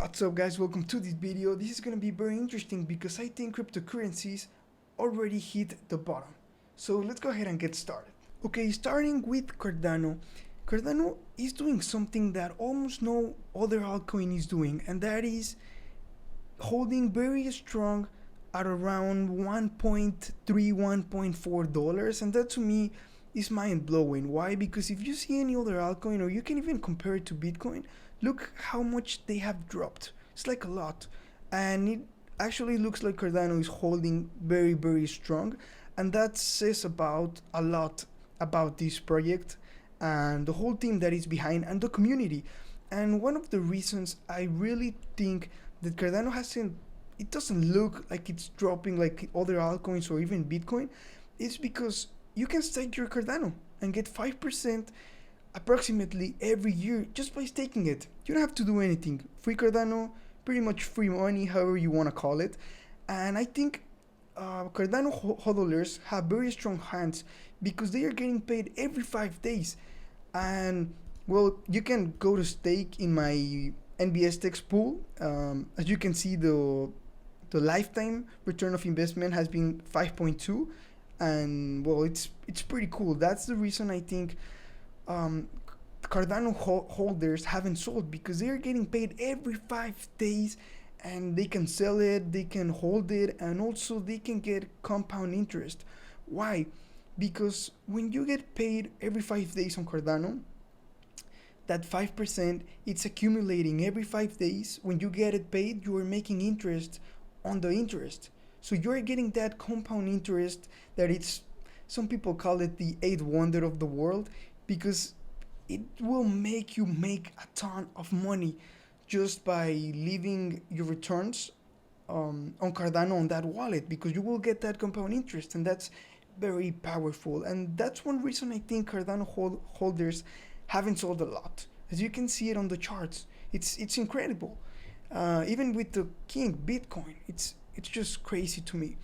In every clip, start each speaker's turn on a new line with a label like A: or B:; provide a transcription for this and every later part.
A: What's up guys, welcome to this video. This is gonna be very interesting because I think cryptocurrencies already hit the bottom. So let's go ahead and get started. Okay, starting with Cardano. Cardano is doing something that almost no other altcoin is doing, and that is holding very strong at around 1.3, $1.4, and that to me is mind-blowing. Why? Because if you see any other altcoin, or you can even compare it to Bitcoin, look how much they have dropped. It's like a lot, and it actually looks like Cardano is holding very strong, and that says about a lot about this project and the whole team that is behind and the community. And one of the reasons I really think that Cardano it doesn't look like it's dropping like other altcoins or even Bitcoin, is because you can stake your Cardano and get 5% approximately every year just by staking it. You don't have to do anything. Free Cardano, pretty much free money, however you want to call it. And I think Cardano hodlers have very strong hands because they are getting paid every 5 days. And well, you can go to stake in my NVSTX pool. As you can see, the lifetime return of investment has been 5.2, and well, it's pretty cool. That's the reason I think Cardano holders haven't sold, because they are getting paid every 5 days, and they can sell it, they can hold it, and also they can get compound interest. Why? Because when you get paid every 5 days on Cardano, that 5%, it's accumulating every 5 days. When you get it paid, you are making interest on the interest. So you're getting that compound interest that some people call it the 8th wonder of the world, because it will make you make a ton of money just by leaving your returns on Cardano on that wallet, because you will get that compound interest, and that's very powerful. And that's one reason I think Cardano holders haven't sold a lot. As you can see it on the charts, it's incredible. Even with the king Bitcoin, it's just crazy to me.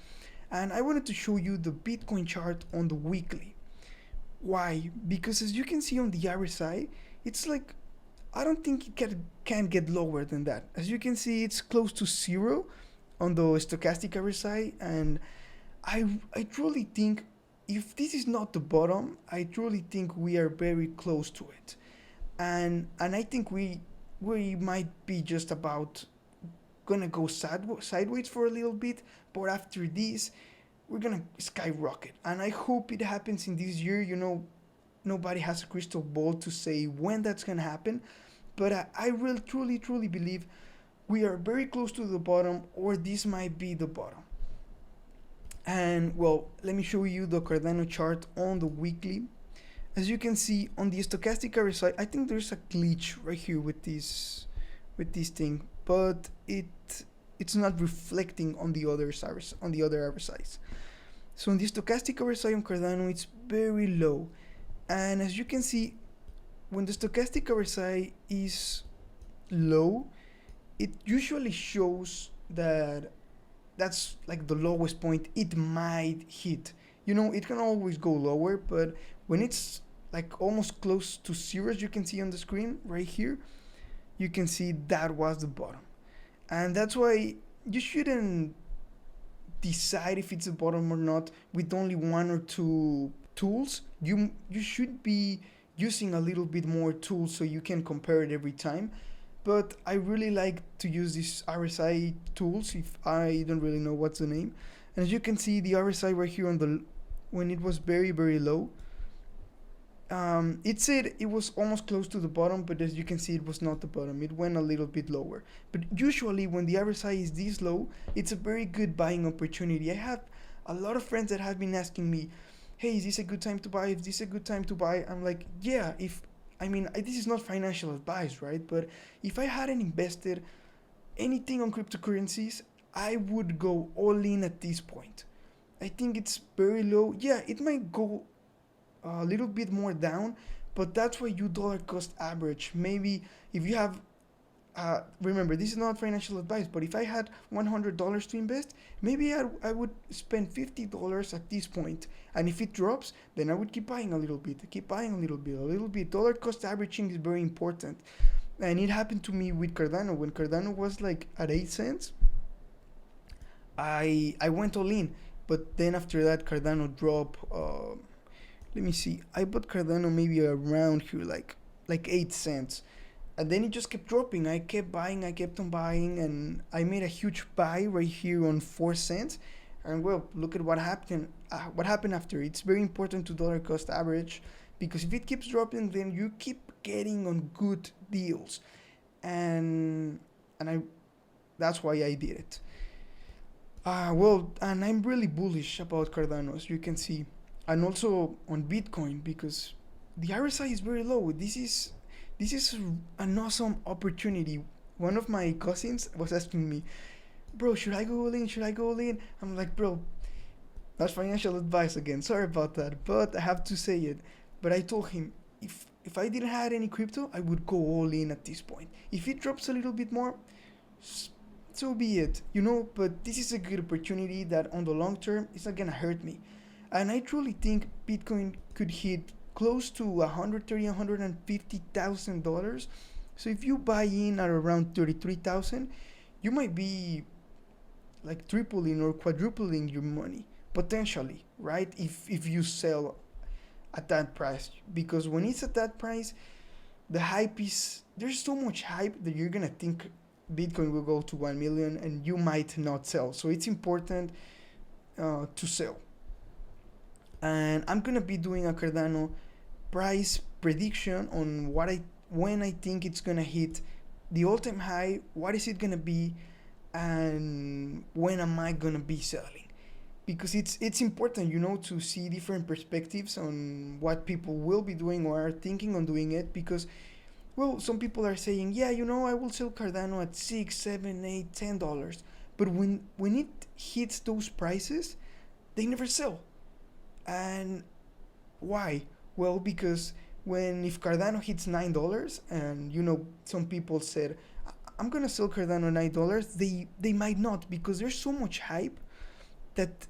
A: And I wanted to show you the Bitcoin chart on the weekly. Why? Because as you can see on the RSI, it's like, I don't think it can get lower than that. As you can see, it's close to 0 on the stochastic RSI, and I truly think if this is not the bottom, I truly think we are very close to it. And I think we might be just about gonna go sideways for a little bit, but after this we're gonna skyrocket, and I hope it happens in this year. Nobody has a crystal ball to say when that's gonna happen, but I really truly believe we are very close to the bottom, or this might be the bottom. And well, let me show you the Cardano chart on the weekly. As you can see on the stochastic RSI, I think there's a glitch right here with this thing, but it's not reflecting on the other RSIs. So on the stochastic RSI on Cardano, it's very low, and as you can see, when the stochastic RSI is low, it usually shows that that's like the lowest point it might hit. It can always go lower, but when it's like almost close to 0, as you can see on the screen right here, you can see that was the bottom. And that's why you shouldn't decide if it's a bottom or not with only 1 or 2 tools. You should be using a little bit more tools so you can compare it every time. But I really like to use these RSI tools if I don't really know what's the name. And as you can see, the RSI right here when it was very low, it said it was almost close to the bottom, but as you can see, it was not the bottom. It went a little bit lower. But usually when the RSI is this low, it's a very good buying opportunity. I have a lot of friends that have been asking me, hey, is this a good time to buy? Is this a good time to buy? I'm like, yeah, this is not financial advice, right? But if I hadn't invested anything on cryptocurrencies, I would go all in at this point. I think it's very low. Yeah, it might go a little bit more down, but that's why you dollar cost average. Maybe if you have remember, this is not financial advice, but if I had $100 to invest, maybe I would spend $50 at this point, and if it drops, then I would keep buying a little bit. Dollar cost averaging is very important. And it happened to me with Cardano. When Cardano was like at 8 cents, I went all in. But then after that, Cardano dropped. Let me see. I bought Cardano maybe around here, like 8 cents, and then it just kept dropping. I kept buying. I kept on buying, and I made a huge buy right here on 4 cents. And well, look at what happened. What happened after? It's very important to dollar cost average, because if it keeps dropping, then you keep getting on good deals, and I that's why I did it. Well, and I'm really bullish about Cardano, as you can see, and also on Bitcoin, because the RSI is very low. This is an awesome opportunity. One of my cousins was asking me, "Bro, should I go all in? Should I go all in?" I'm like, "Bro, that's financial advice again. Sorry about that, but I have to say it." But I told him, if I didn't have any crypto, I would go all in at this point. If it drops a little bit more, so be it, But this is a good opportunity that on the long term, it's not gonna hurt me. And I truly think Bitcoin could hit close to 130, $150,000. So if you buy in at around 33,000, you might be like tripling or quadrupling your money potentially, right? If you sell at that price, because when it's at that price, the hype is there's so much hype that you're gonna think Bitcoin will go to 1 million and you might not sell. So it's important to sell. And I'm gonna be doing a Cardano price prediction on when I think it's gonna hit the all-time high, what is it gonna be, and when am I gonna be selling? Because it's important, to see different perspectives on what people will be doing or are thinking on doing it. Because, well, some people are saying, yeah, I will sell Cardano at $6, $7, $8, $10, but when it hits those prices, they never sell. And why? Well, because if Cardano hits $9, and some people said, I'm gonna sell Cardano $9, they might not, because there's so much hype that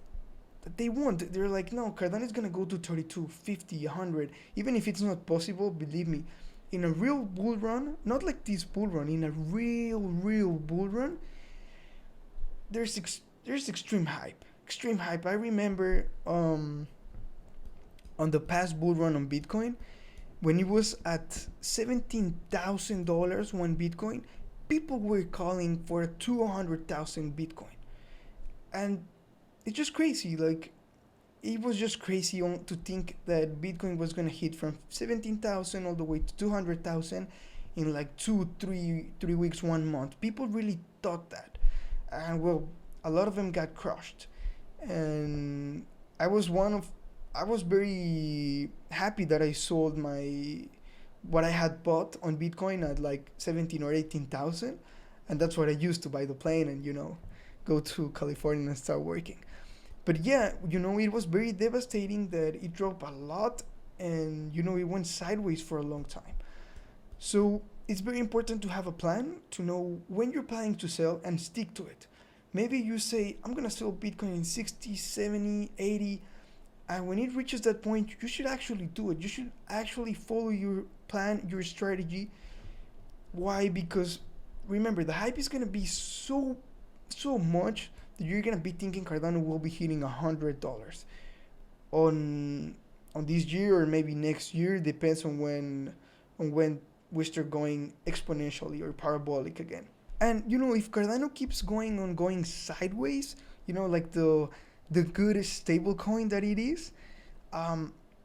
A: they won't. They're like, no, Cardano is gonna go to 32, 50, 100. Even if it's not possible, believe me, in a real bull run, not like this bull run, in a real bull run, there's extreme hype. Extreme hype. I remember on the past bull run on Bitcoin, when it was at $17,000 one Bitcoin, people were calling for 200,000 Bitcoin. And it's just crazy. Like, it was just crazy to think that Bitcoin was going to hit from 17,000 all the way to 200,000 in like 3 weeks, 1 month. People really thought that. And well, a lot of them got crushed. And I was very happy that I sold what I had bought on Bitcoin at like 17 or 18,000. And that's what I used to buy the plane and, go to California and start working. But yeah, it was very devastating that it dropped a lot and, it went sideways for a long time. So it's very important to have a plan, to know when you're planning to sell and stick to it. Maybe you say, I'm going to sell Bitcoin in 60, 70, 80. And when it reaches that point, you should actually do it. You should actually follow your plan, your strategy. Why? Because remember, the hype is going to be so much that you're going to be thinking Cardano will be hitting $100 on this year, or maybe next year. Depends on when we start going exponentially or parabolic again. And if Cardano keeps going sideways, like the good stable coin that it is,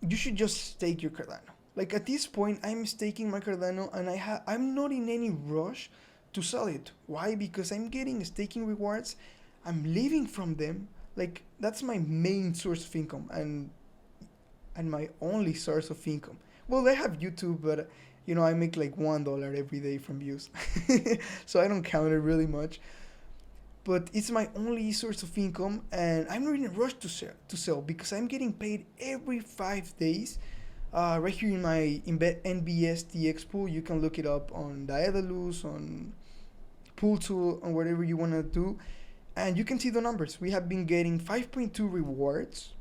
A: you should just stake your Cardano. Like, at this point, I'm staking my Cardano, and I'm not in any rush to sell it. Why? Because I'm getting staking rewards. I'm living from them. Like, that's my main source of income and my only source of income. Well, I have YouTube, but I make like $1 every day from views, so I don't count it really much. But it's my only source of income, and I'm not in a rush to sell because I'm getting paid every 5 days. Right here in my NVSTX pool, you can look it up on Daedalus, on Pool Tool, on whatever you want to do, and you can see the numbers. We have been getting 5.2 rewards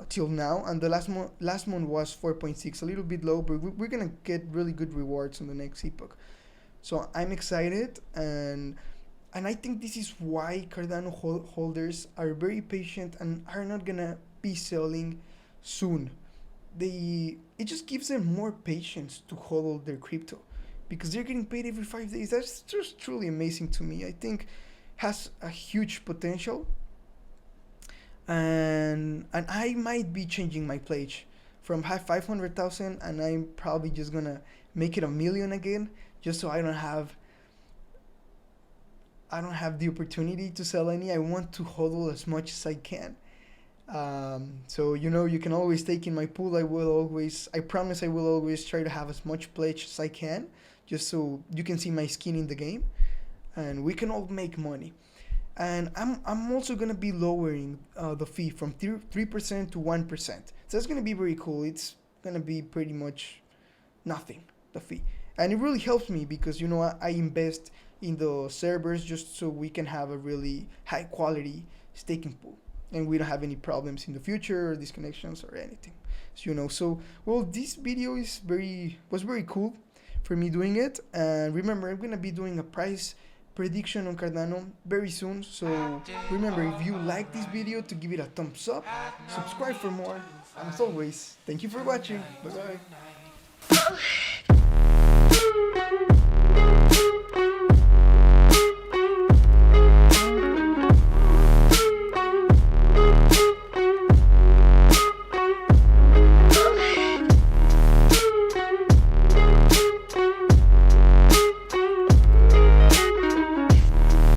A: till now, and the last month was 4.6, a little bit low, but we're gonna get really good rewards on the next epoch. So I'm excited, and I think this is why Cardano holders are very patient and are not gonna be selling soon. It just gives them more patience to hold their crypto because they're getting paid every 5 days. That's just truly amazing to me. I think has a huge potential, and I might be changing my pledge from 500,000, and I'm probably just gonna make it 1 million again, just so I don't have the opportunity to sell any. I want to hodl as much as I can. So you can always take in my pool. I promise I will always try to have as much pledge as I can, just so you can see my skin in the game, and we can all make money. And I'm also gonna be lowering the fee from 3% to 1%. So that's gonna be very cool. It's gonna be pretty much nothing, the fee, and it really helps me because I invest in the servers just so we can have a really high quality staking pool, and we don't have any problems in the future or disconnections or anything. So well, this video was very cool for me doing it. And remember, I'm gonna be doing a price prediction on Cardano very soon. So remember, if you like this video, to give it a thumbs up, subscribe for more, and as always, thank you for watching. Bye bye.